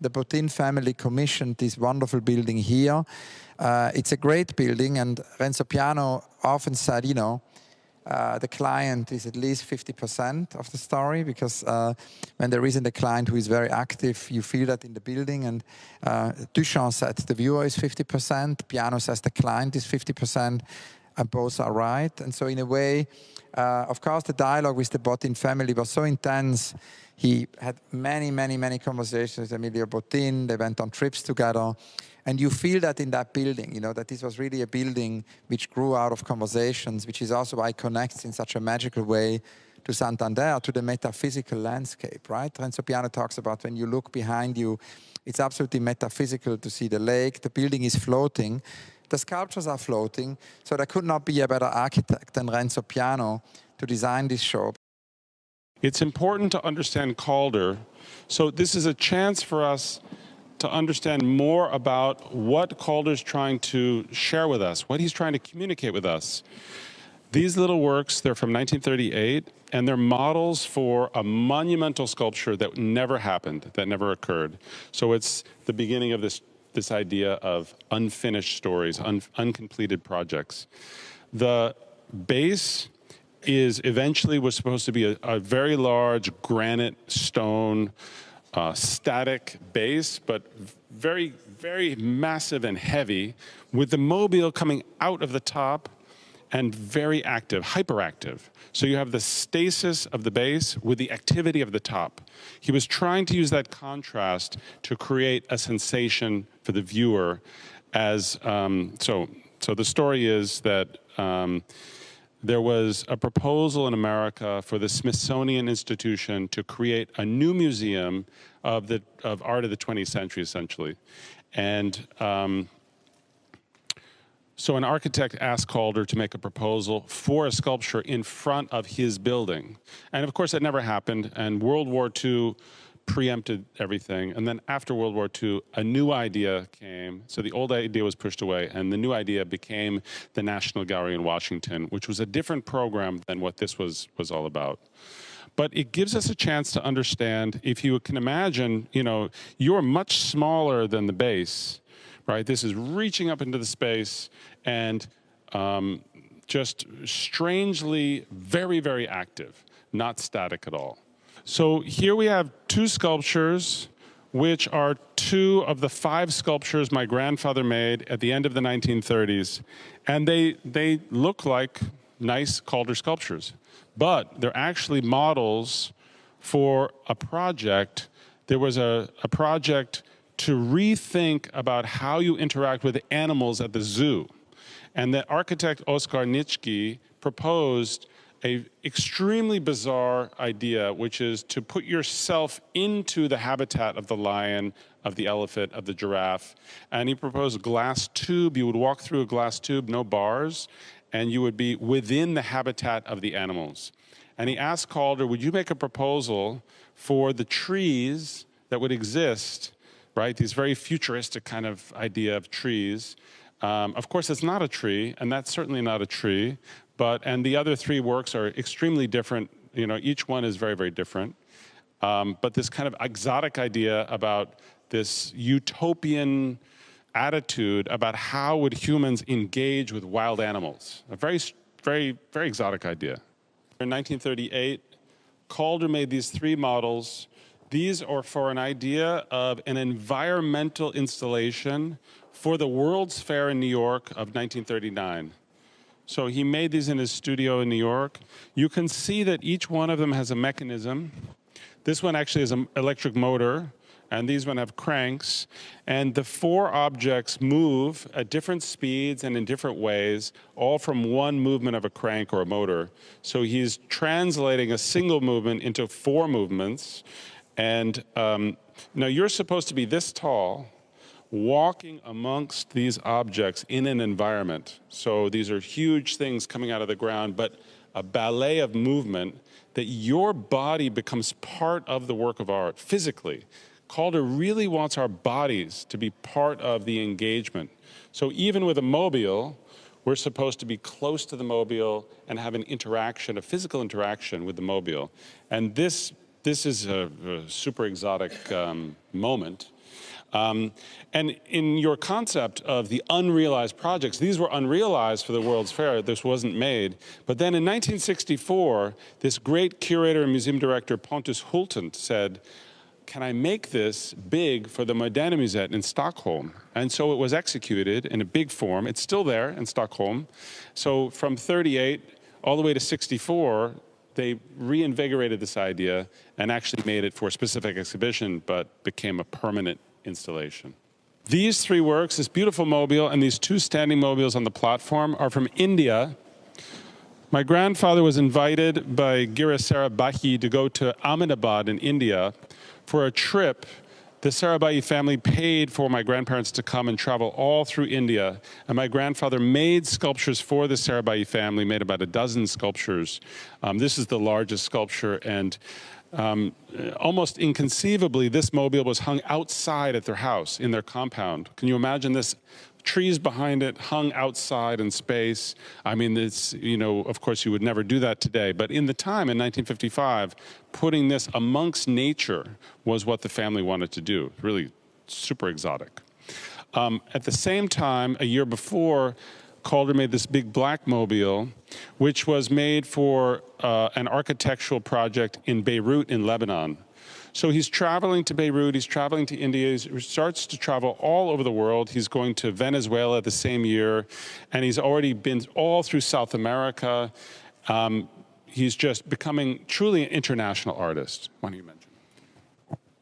the Botín family commissioned this wonderful building here. It's a great building, and Renzo Piano often said, you know, the client is at least 50% of the story, because when there isn't a client who is very active, you feel that in the building. And Duchamp said the viewer is 50%, Piano says the client is 50%, and both are right. And so in a way, of course, the dialogue with the Botín family was so intense. He had many conversations with Emilio Botín. They went on trips together. And you feel that in that building, you know, that this was really a building which grew out of conversations, which is also why it connects in such a magical way to Santander, to the metaphysical landscape, right? Renzo Piano talks about when you look behind you, it's absolutely metaphysical to see the lake. The building is floating. The sculptures are floating. So there could not be a better architect than Renzo Piano to design this show. It's important to understand Calder. So this is a chance for us to understand more about what Calder's trying to share with us, what he's trying to communicate with us. These little works, they're from 1938, and they're models for a monumental sculpture that never happened, that never occurred. So it's the beginning of this idea of unfinished stories, uncompleted projects. The base was supposed to be a very large granite stone static base, but very, very massive and heavy, with the mobile coming out of the top and very active, hyperactive. So you have the stasis of the base with the activity of the top. He was trying to use that contrast to create a sensation for the viewer. So the story is that there was a proposal in America for the Smithsonian Institution to create a new museum of art of the 20th century, essentially. And so an architect asked Calder to make a proposal for a sculpture in front of his building. And of course, that never happened, and World War II preempted everything. And then after World War II, a new idea came. So the old idea was pushed away, and the new idea became the National Gallery in Washington, which was a different program than what this was all about. But it gives us a chance to understand, if you can imagine, you know, you're much smaller than the base, right? This is reaching up into the space and just strangely very, very active, not static at all. So here we have two sculptures, which are two of the 5 sculptures my grandfather made at the end of the 1930s. And they look like nice Calder sculptures, but they're actually models for a project. There was a project to rethink about how you interact with animals at the zoo. And the architect Oskar Nitschke proposed an extremely bizarre idea, which is to put yourself into the habitat of the lion, of the elephant, of the giraffe. And he proposed a glass tube. You would walk through a glass tube, no bars, and you would be within the habitat of the animals. And he asked Calder, would you make a proposal for the trees that would exist, right? These very futuristic kind of idea of trees. Of course, it's not a tree, and that's certainly not a tree. And the other 3 works are extremely different. You know, each one is very, very different. But this kind of exotic idea about this utopian attitude about how would humans engage with wild animals. A very, very, very exotic idea. In 1938, Calder made these 3 models. These are for an idea of an environmental installation for the World's Fair in New York of 1939. So he made these in his studio in New York. You can see that each one of them has a mechanism. This one actually has an electric motor, and these one have cranks. And the 4 objects move at different speeds and in different ways, all from one movement of a crank or a motor. So he's translating a single movement into 4 movements. And now you're supposed to be this tall, walking amongst these objects in an environment. So these are huge things coming out of the ground, but a ballet of movement that your body becomes part of the work of art physically. Calder really wants our bodies to be part of the engagement. So even with a mobile, we're supposed to be close to the mobile and have an interaction, a physical interaction with the mobile. And this is a super exotic moment. And in your concept of the unrealized projects, these were unrealized for the World's Fair. This wasn't made. But then in 1964, this great curator and museum director, Pontus Hultén, said, can I make this big for the Moderna Museet in Stockholm? And so it was executed in a big form. It's still there in Stockholm. So from 38 all the way to 64, they reinvigorated this idea and actually made it for a specific exhibition, but became a permanent installation. These three works, this beautiful mobile and these two standing mobiles on the platform, are from India. My grandfather was invited by Gira Sarabhai to go to Ahmedabad in India for a trip. The Sarabhai family paid for my grandparents to come and travel all through India. And my grandfather made sculptures for the Sarabhai family, made about a dozen sculptures. This is the largest sculpture, and almost inconceivably, this mobile was hung outside at their house, in their compound. Can you imagine this? Trees behind it, hung outside in space. I mean, it's, you know, of course you would never do that today, but in the time, in 1955, putting this amongst nature was what the family wanted to do. Really super exotic. At the same time, a year before, Calder made this big black mobile, which was made for an architectural project in Beirut in Lebanon. So he's traveling to Beirut, he's traveling to India, he starts to travel all over the world. He's going to Venezuela the same year, and he's already been all through South America. He's just becoming truly an international artist. Why don't you mention?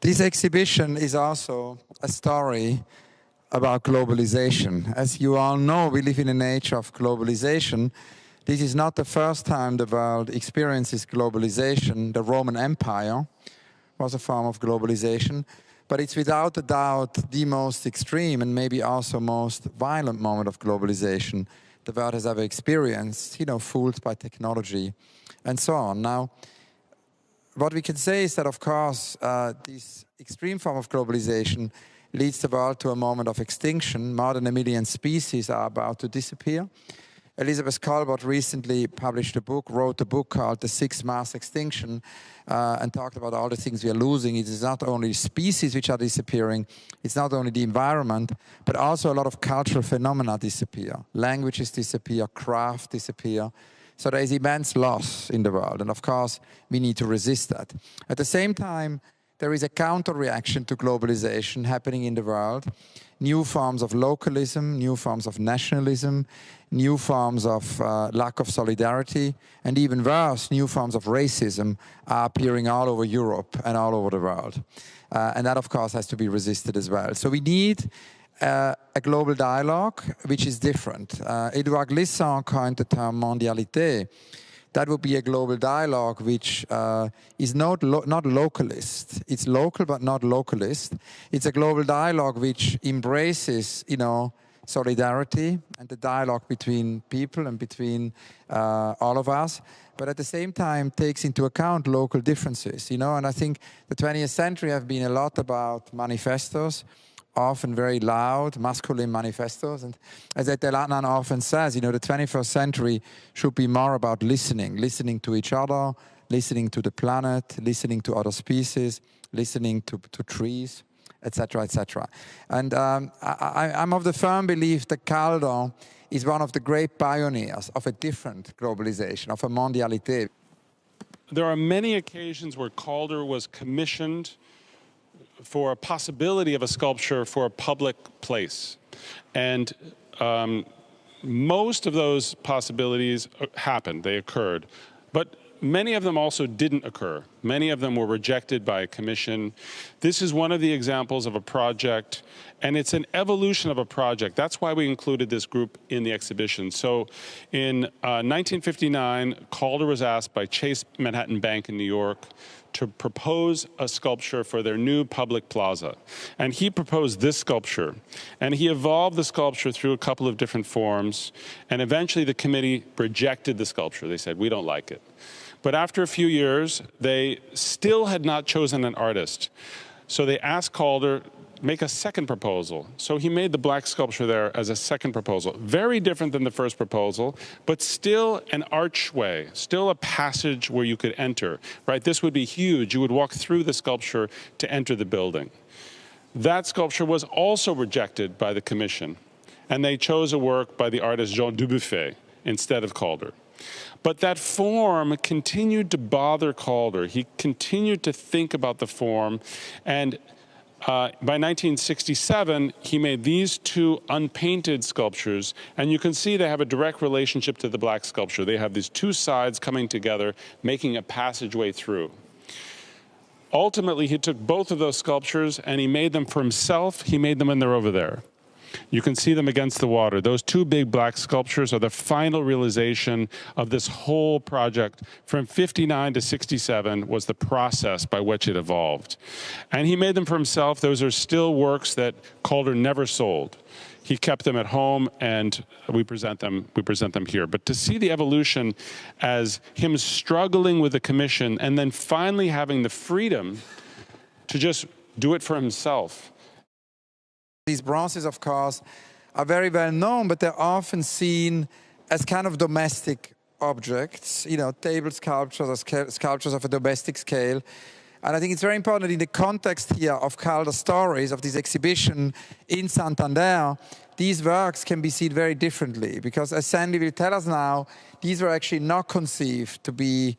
This exhibition is also a story about globalization. As you all know, we live in an age of globalization. This is not the first time the world experiences globalization. The Roman Empire was a form of globalization, but it's without a doubt the most extreme and maybe also most violent moment of globalization the world has ever experienced, you know, fooled by technology and so on. Now, what we can say is that, of course, this extreme form of globalization leads the world to a moment of extinction. More than 1 million species are about to disappear. Elizabeth Colbert recently wrote a book called The Sixth Mass Extinction, and talked about all the things we are losing. It is not only species which are disappearing, it's not only the environment, but also a lot of cultural phenomena disappear. Languages disappear, craft disappear. So there is immense loss in the world, and of course, we need to resist that. At the same time, there is a counter-reaction to globalization happening in the world. New forms of localism, new forms of nationalism, new forms of lack of solidarity, and even worse, new forms of racism are appearing all over Europe and all over the world. And that, of course, has to be resisted as well. So we need a global dialogue which is different. Édouard Glissant coined the term mondialité. That would be a global dialogue which is not localist. It's local but not localist. It's a global dialogue which embraces, you know, solidarity and the dialogue between people and between all of us, but at the same time takes into account local differences, you know. And I think the 20th century have been a lot about manifestos, often very loud, masculine manifestos. And as Ette Latnan often says, you know, the 21st century should be more about listening to each other, listening to the planet, listening to other species, listening to trees, etc., etc. And I'm of the firm belief that Calder is one of the great pioneers of a different globalization, of a mondialité. There are many occasions where Calder was commissioned for a possibility of a sculpture for a public place. And most of those possibilities happened, they occurred. But many of them also didn't occur. Many of them were rejected by a commission. This is one of the examples of a project, and it's an evolution of a project. That's why we included this group in the exhibition. So in 1959, Calder was asked by Chase Manhattan Bank in New York to propose a sculpture for their new public plaza. And he proposed this sculpture. And he evolved the sculpture through a couple of different forms. And eventually the committee rejected the sculpture. They said, we don't like it. But after a few years, they still had not chosen an artist. So they asked Calder, make a second proposal. So he made the black sculpture there as a second proposal. Very different than the first proposal, but still an archway, still a passage where you could enter, right? This would be huge. You would walk through the sculpture to enter the building. That sculpture was also rejected by the commission, and they chose a work by the artist Jean Dubuffet instead of Calder. But that form continued to bother Calder. He continued to think about the form, and by 1967, he made these two unpainted sculptures, and you can see they have a direct relationship to the black sculpture. They have these two sides coming together, making a passageway through. Ultimately, he took both of those sculptures and he made them for himself. He made them and they're over there. You can see them against the water. Those two big black sculptures are the final realization of this whole project. From 59 to 67 was the process by which it evolved. And he made them for himself. Those are still works that Calder never sold. He kept them at home, and we present them here. But to see the evolution as him struggling with the commission and then finally having the freedom to just do it for himself. These bronzes, of course, are very well known, but they're often seen as kind of domestic objects, you know, table sculptures or sculptures of a domestic scale. And I think it's very important in the context here of Calder Stories, of this exhibition in Santander, these works can be seen very differently, because as Sandy will tell us now, these were actually not conceived to be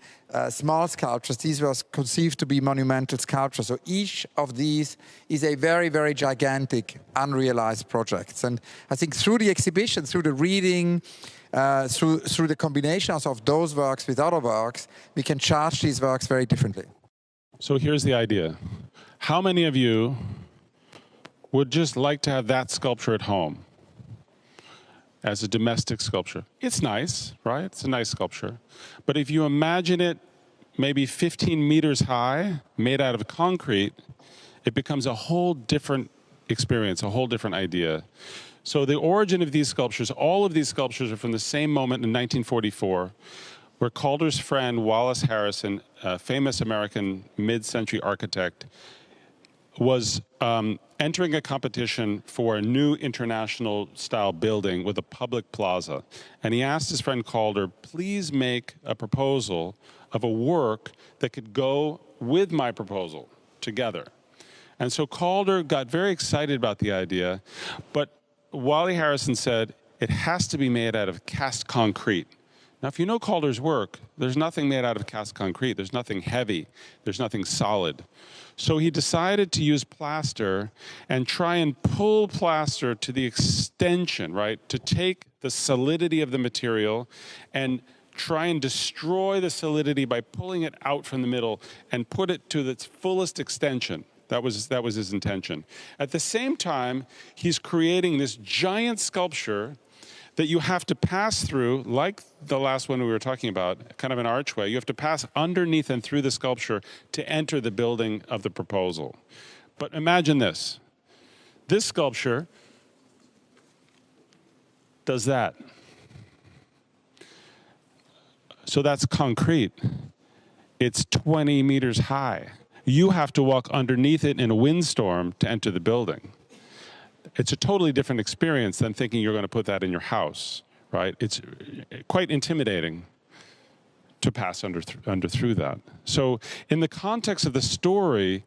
small sculptures. These were conceived to be monumental sculptures. So each of these is a very, very gigantic, unrealized project. And I think through the exhibition, through the reading, through the combinations of those works with other works, we can charge these works very differently. So here's the idea. How many of you would just like to have that sculpture at home as a domestic sculpture? It's nice, right? It's a nice sculpture. But if you imagine it maybe 15 meters high, made out of concrete, it becomes a whole different experience, a whole different idea. So the origin of these sculptures, all of these sculptures are from the same moment in 1944, where Calder's friend Wallace Harrison, a famous American mid-century architect, was entering a competition for a new international style building with a public plaza. And he asked his friend Calder, please make a proposal of a work that could go with my proposal together. And so Calder got very excited about the idea, but Wally Harrison said, it has to be made out of cast concrete. Now, if you know Calder's work, there's nothing made out of cast concrete. There's nothing heavy. There's nothing solid. So he decided to use plaster and try and pull plaster to the extension, right? To take the solidity of the material and try and destroy the solidity by pulling it out from the middle and put it to its fullest extension. That was his intention. At the same time, he's creating this giant sculpture that you have to pass through, like the last one we were talking about, kind of an archway. You have to pass underneath and through the sculpture to enter the building of the proposal. But imagine this. This sculpture does that. So that's concrete. It's 20 meters high. You have to walk underneath it in a windstorm to enter the building. It's a totally different experience than thinking you're going to put that in your house, right? It's quite intimidating to pass through that. So in the context of the story,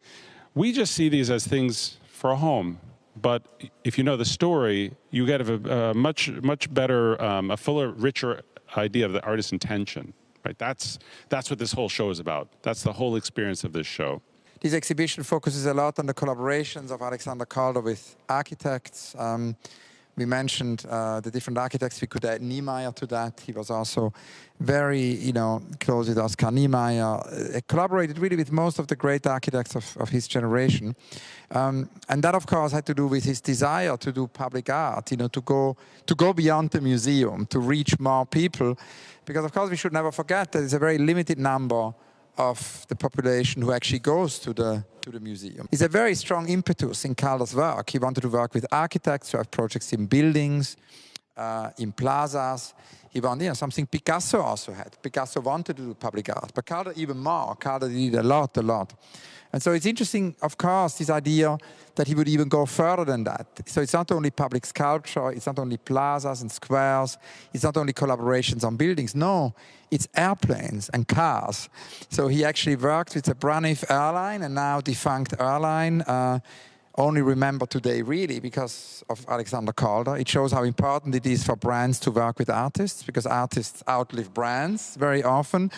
we just see these as things for a home. But if you know the story, you get a much better, a fuller, richer idea of the artist's intention, right? That's what this whole show is about. That's the whole experience of this show. This exhibition focuses a lot on the collaborations of Alexander Calder with architects. We mentioned the different architects. We could add Niemeyer to that. He was also very, close with Oscar Niemeyer. Collaborated really with most of the great architects of his generation. And that, of course, had to do with his desire to do public art, to go beyond the museum, to reach more people. Because, of course, we should never forget that there's a very limited number of the population who actually goes to the museum. It's a very strong impetus in Calder's work. He wanted to work with architects to have projects in buildings, in plazas. He wanted, something Picasso also had. Picasso wanted to do public art, but Calder even more. Calder did a lot. And so it's interesting, of course, this idea that he would even go further than that. So it's not only public sculpture, it's not only plazas and squares, it's not only collaborations on buildings. No, it's airplanes and cars. So he actually worked with the Braniff airline, and now defunct airline, only remember today really because of Alexander Calder. It shows how important it is for brands to work with artists, because artists outlive brands very often.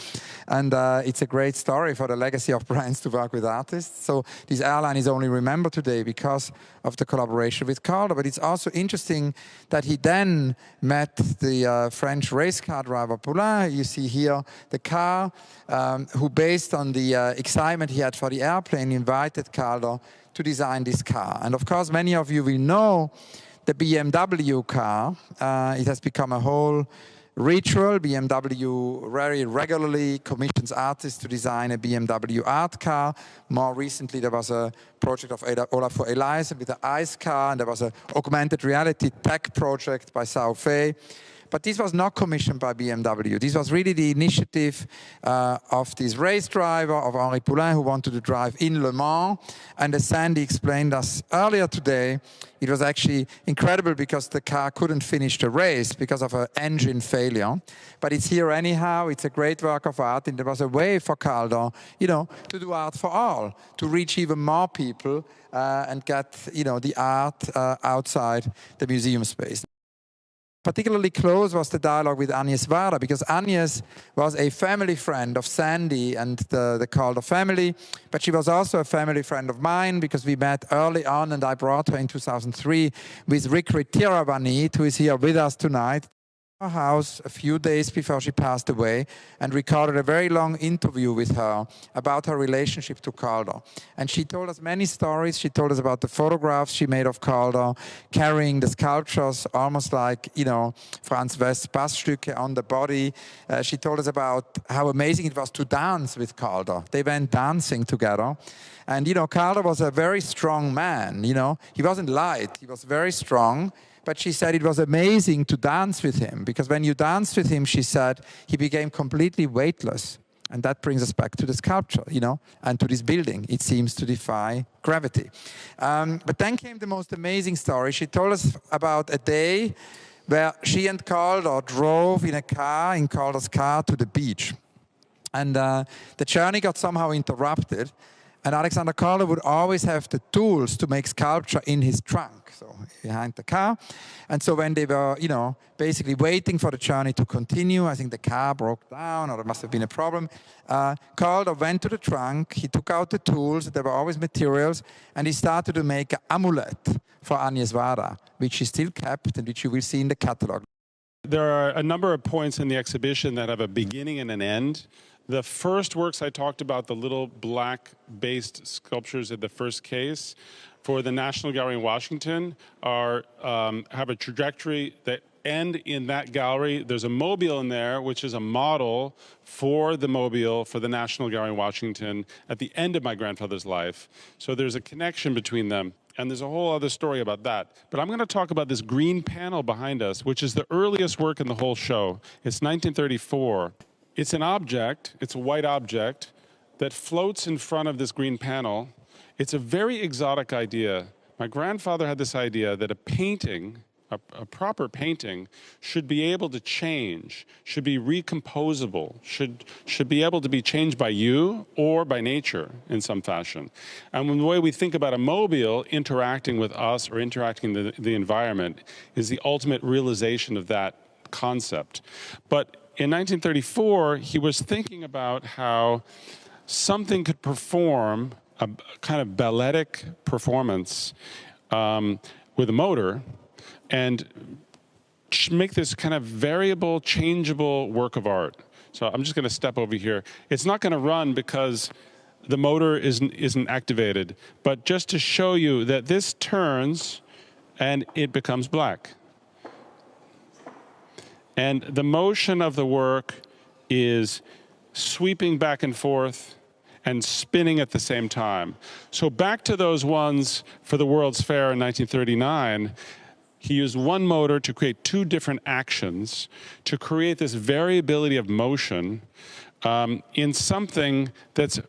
And it's a great story for the legacy of brands to work with artists. So this airline is only remembered today because of the collaboration with Calder. But it's also interesting that he then met the French race car driver Poulain. You see here the car, who based on the excitement he had for the airplane, invited Calder to design this car. And of course, many of you will know the BMW car. It has become a whole ritual. BMW very regularly commissions artists to design a BMW art car. More recently, there was a project of Olafur Eliasson with the ICE car, and there was an augmented reality tech project by Sao Fe. But this was not commissioned by BMW. This was really the initiative of this race driver, of Henri Poulain, who wanted to drive in Le Mans. And as Sandy explained us earlier today, it was actually incredible because the car couldn't finish the race because of an engine failure. But it's here anyhow. It's a great work of art. And there was a way for Calder, to do art for all, to reach even more people and get, the art outside the museum space. Particularly close was the dialogue with Agnes Varda, because Agnes was a family friend of Sandy and the Calder family, but she was also a family friend of mine because we met early on, and I brought her in 2003 with Rikrit Tiravanit, who is here with us tonight, her house a few days before she passed away, and recorded a very long interview with her about her relationship to Calder. And she told us many stories. She told us about the photographs she made of Calder, carrying the sculptures almost like, Franz West's Bassstücke on the body. She told us about how amazing it was to dance with Calder. They went dancing together. And, Calder was a very strong man, He wasn't light, he was very strong. But she said it was amazing to dance with him, because when you danced with him, she said, he became completely weightless. And that brings us back to the sculpture, and to this building. It seems to defy gravity. But then came the most amazing story. She told us about a day where she and Calder drove in Calder's car to the beach. And the journey got somehow interrupted. And Alexander Calder would always have the tools to make sculpture in his trunk, so behind the car. And so when they were, basically waiting for the journey to continue, I think the car broke down or there must have been a problem. Calder went to the trunk, he took out the tools, there were always materials, and he started to make an amulet for Agnes Varda, which he still kept and which you will see in the catalog. There are a number of points in the exhibition that have a beginning and an end. The first works I talked about, the little black-based sculptures in the first case, for the National Gallery in Washington, have a trajectory that end in that gallery. There's a mobile in there, which is a model for the mobile for the National Gallery in Washington at the end of my grandfather's life. So there's a connection between them. And there's a whole other story about that. But I'm going to talk about this green panel behind us, which is the earliest work in the whole show. It's 1934. It's an object, it's a white object, that floats in front of this green panel. It's a very exotic idea. My grandfather had this idea that a painting, a proper painting, should be able to change, should be recomposable, should be able to be changed by you or by nature in some fashion. And the way we think about a mobile interacting with us or interacting with the environment is the ultimate realization of that concept. But in 1934, he was thinking about how something could perform a kind of balletic performance with a motor and make this kind of variable, changeable work of art. So I'm just going to step over here. It's not going to run because the motor isn't activated, but just to show you that this turns and it becomes black. And the motion of the work is sweeping back and forth and spinning at the same time. So back to those ones for the World's Fair in 1939, he used one motor to create two different actions to create this variability of motion in something that's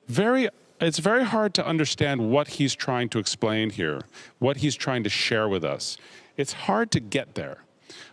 it's very hard to understand what he's trying to explain here, what he's trying to share with us. It's hard to get there.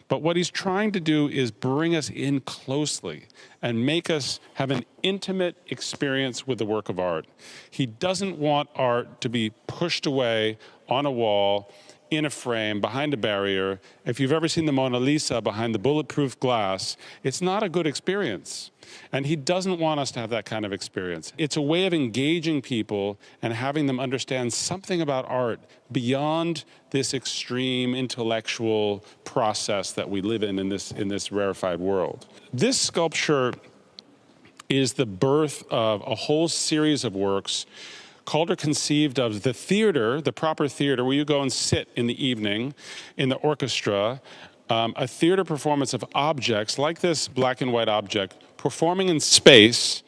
But what he's trying to do is bring us in closely and make us have an intimate experience with the work of art. He doesn't want art to be pushed away on a wall, in a frame, behind a barrier. If you've ever seen the Mona Lisa behind the bulletproof glass, it's not a good experience. And he doesn't want us to have that kind of experience. It's a way of engaging people and having them understand something about art beyond this extreme intellectual process that we live in this rarefied world. This sculpture is the birth of a whole series of works. Calder conceived of the theater, the proper theater, where you go and sit in the evening in the orchestra, a theater performance of objects like this black and white object, performing in space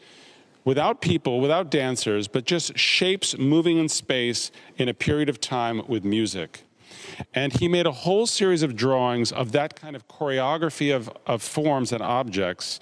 without people, without dancers, but just shapes moving in space in a period of time with music. And he made a whole series of drawings of that kind of choreography of forms and objects,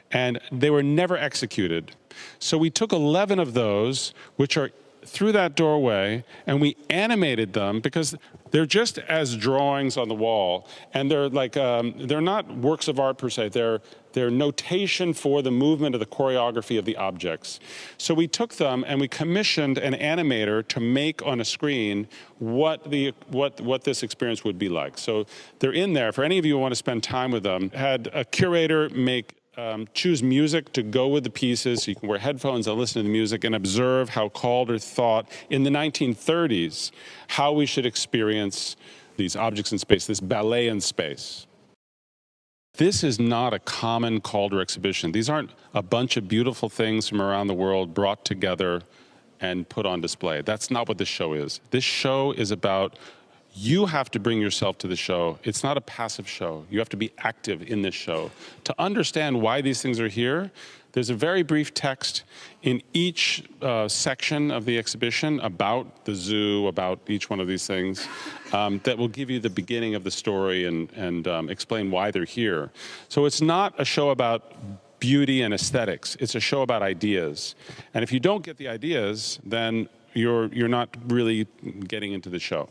and they were never executed. So we took 11 of those, which are through that doorway, and we animated them because they're just as drawings on the wall, and they're like they're not works of art per se. They're notation for the movement of the choreography of the objects. So we took them and we commissioned an animator to make on a screen what this experience would be like. So they're in there. For any of you who want to spend time with them, had a curator choose music to go with the pieces, so you can wear headphones and listen to the music and observe how Calder thought in the 1930s how we should experience these objects in space, this ballet in space. This is not a common Calder exhibition. These aren't a bunch of beautiful things from around the world brought together and put on display. That's not what this show is. This show is about you have to bring yourself to the show. It's not a passive show. You have to be active in this show. To understand why these things are here, there's a very brief text in each section of the exhibition about the zoo, about each one of these things, that will give you the beginning of the story and explain why they're here. So it's not a show about beauty and aesthetics. It's a show about ideas. And if you don't get the ideas, then you're not really getting into the show.